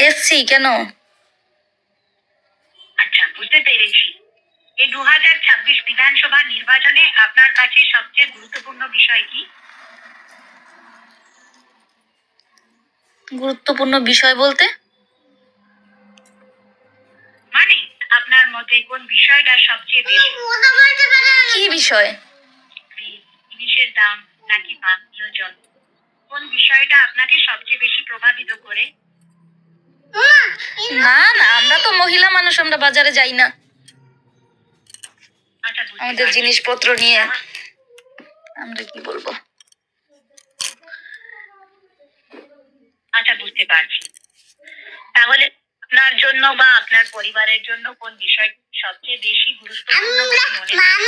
এসছি কেন? আচ্ছা, বুঝতে পেরেছি। এই 2026 বিধানসভা নির্বাচনে আপনার কাছে সবচেয়ে গুরুত্বপূর্ণ বিষয় কি? গুরুত্বপূর্ণ বিষয় বলতে? মানে আপনার মতে কোন বিষয়টা সবচেয়ে বেশি? কি বিষয়? জিনিসের দাম নাকি পানীয় জল? কোন বিষয়টা আপনাকে সবচেয়ে বেশি প্রভাবিত করে? না না, আমরা তো মহিলা মানুষ, আমরা বাজারে যাই না আচ্ছা, বুঝতে আমাদের পারছি। জিনিসপত্র নিয়ে। আমরা কি বলবো? আচ্ছা, বুঝতে পারছি। তাহলে আপনার জন্য বা আপনার পরিবারের জন্য কোন বিষয় সবচেয়ে বেশি গুরুত্বপূর্ণ বলে মনে হয়?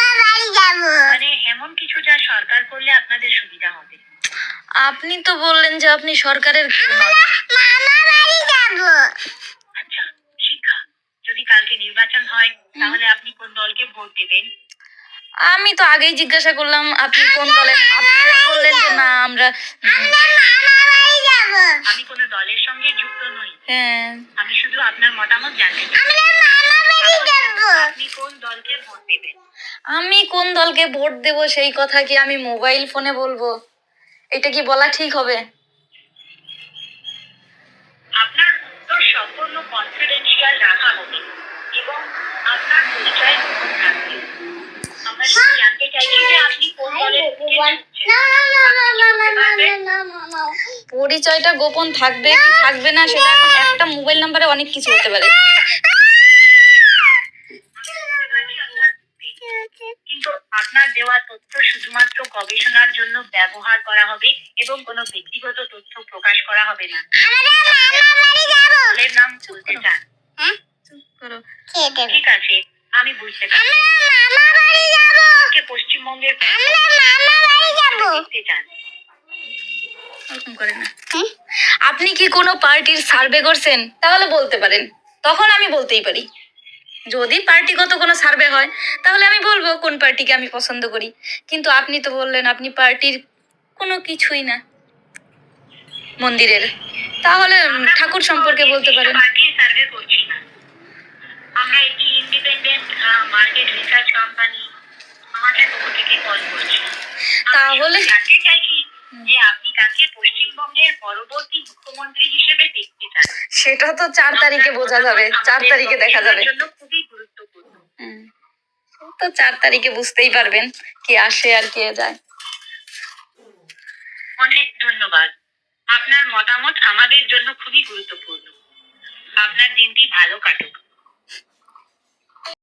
মানে এমন কিছু যা সরকার করলে আপনাদের সুবিধা হবে। আপনি তো বললেন যে আপনি সরকারের কেউ নন। আচ্ছা, শিক্ষা। যদি কালকে নির্বাচন হয় তাহলে আপনি কোন দলকে ভোট দেবেন? আমি তো আগেই জিজ্ঞাসা করলাম আপনি কোন দলের, আপনি তো বললেন যে না আমরা। আমি কোনো দলের সঙ্গে যুক্ত নই। হ্যাঁ, আমি শুধু আপনার মতামত জানতে চাই। আপনি কোন দলকে ভোট দেবেন? আমি কোন দলকে ভোট দেব সেই কথা কি আমি মোবাইল ফোনে বলবো? এটা কি বলা ঠিক হবে? আপনার উত্তর সম্পূর্ণ কনফিডেন্সিয়াল রাখা হবে এবং আপনার পরিচয় গোপন থাকবে। আমরা শুধু জানতে চাইছি যে আপনি কোন দলের দিকে ঝুঁকছেন। আপনি কি বলতে পারবেন? পরিচয়টা গোপন থাকবে কি থাকবে না সেটা এখন একটা মোবাইল নাম্বারে অনেক কিছু হতে পারে। কিন্তু আপনার দেওয়া তথ্য শুধুমাত্র গবেষণার জন্য ব্যবহার করা হবে এবং কোনো ব্যক্তিগত তথ্য প্রকাশ করা হবে না। দলের নাম বলতে চান? চুপ করো। ঠিক আছে, আমি বুঝতে পারছি। কে পশ্চিমবঙ্গের দেখতে চান? ওরকম করে না। আপনি কি কোনো পার্টির সার্ভে করছেন? তাহলে বলতে পারেন, তখন আমি বলতেই পারি। যদি পার্টিগত কোনো সার্ভে হয় তাহলে আমি বলবো কোন পার্টিকে আমি পছন্দ করি। কিন্তু আপনি তো বললেন আপনি পার্টির কোনো কিছুই না, মন্দিরের। তাহলে ঠাকুর সম্পর্কে বলতে পারেন। পার্টির সার্ভে করছি না। আমরা একটি ইন্ডিপেন্ডেন্ট মার্কেট রিসার্চ কোম্পানি আমাদের পক্ষ থেকে কল করছি। তাহলে জানতে চাইছি যে আপনি কাকে পশ্চিমবঙ্গের পরবর্তী মুখ্যমন্ত্রী হিসেবে দেখতে চান? সেটা তো 4 তারিখে বোঝা যাবে, 4 তারিখে দেখা যাবে। জন্য খুবই গুরুত্বপূর্ণ। তো 4 তারিখে বুঝতেই পারবেন কে আসে আর কে যায়। অনেক ধন্যবাদ। আপনার মতামত আমাদের জন্য খুবই গুরুত্বপূর্ণ। আপনার দিনটি ভালো কাটুক।